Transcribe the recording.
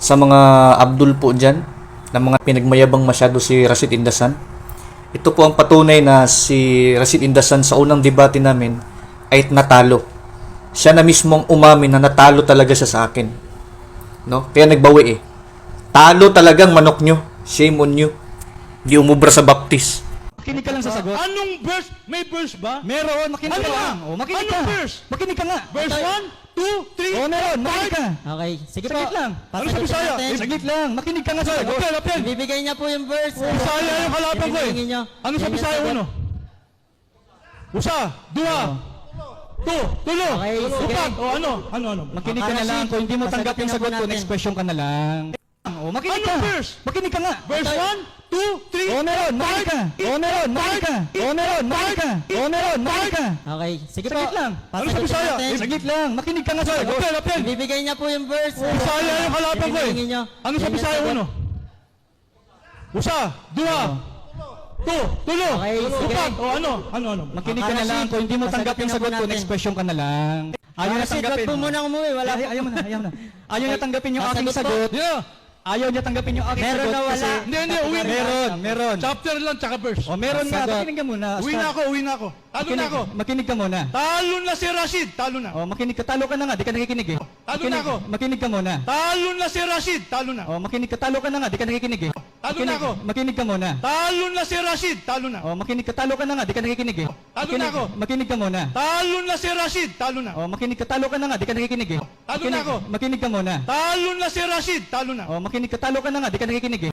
sa mga Abdul po dyan, na mga pinagmayabang masyado si Rashid Indasan. Ito po ang patunay na si Rashid Indasan sa unang debate namin ay natalo. Siya na mismo ang umamin na natalo talaga siya sa akin. No? Kaya nagbawi eh. Talo talagang manok nyo. Shame on you. Di umubra sa baptis. Makinig ka lang sa sagot. Anong verse? May verse ba? Meron, makinig Ano ka ba? lang. O, makinig ka. Anong verse? Makinig ka nga. Verse 1, 2, 3, O, meron, makinig ka. Okay, sige po. Saglit lang. Ano sa Bisaya? Saglit lang. Makinig ka nga sa sagot. Apel, apel. Ibibigay niya po yung verse. Bisaya yung halapan ko eh. Ibibigay niyo. Ano sa Yan yung Bisaya sagot. uno? Usa, dua, tulo, Okay, sige. upat. O ano? Ano? Makinig ka na lang. Kung hindi mo tanggap yung sagot ko, next question ka na lang. O, makinig ka. Anong verse? Makinig ka nga. Verse 1, 2, 3, O, meron, makinig ka. O, meron, makinig ka. O, meron, makinig ka. O, meron, makinig ka. Okay, sige po. Saglit lang. Ano sa Bisaya? Saglit lang. Makinig ka nga sa sagot. Apel, apel. Ibibigay niya po yung verse. Bisaya yung halapan ko eh. Ibibigay niyo. Ano sa Yan yung Bisaya sagot. uno? Usa, dua, tulo, Okay, sige. upat. O ano? Makinig ka na lang. Kung hindi mo tanggap yung sagot ko, next question ka na lang. Ayaw na Rashid, wag tanggapin. po munang umuwi. Wala po. Ayaw mo na, ayaw na. Ayaw niya tanggapin yung aking Sasagot po. sagot. Yeah. Ayaw niya tanggapin yung aking Meron sagot. na wala. kasi- Hindi, uwi na. Meron. Chapter lang, tsaka verse. O, meron nga. Sagot. Makinig ka muna. Uwi na ako. Talo na ako. Makinig ka muna. Talo na si Rashid. Talo na. O, makinig ka. Talo ka na nga. Di ka nakikinig eh. Talo na ako. Makinig ka muna. Talo na si Rashid. Talo na. O, makinig ka. Talo ka na nga. Di ka nakikinig eh. Talo na ako. Makinig ka muna. Talo na si Rashid. Talo na. O, makinig ka. Talo ka na nga. Di ka nakikinig eh. Talo na ako. Makinig ka muna. Talo na si Rashid. Talo na. O, makinig ka. Talo ka na nga. Di ka nakikinig eh. Talo na ako. Makinig ka muna. Talo na si Rashid. Talo na. O, makinig ka. Talo ka na nga. Di ka nakikinig eh.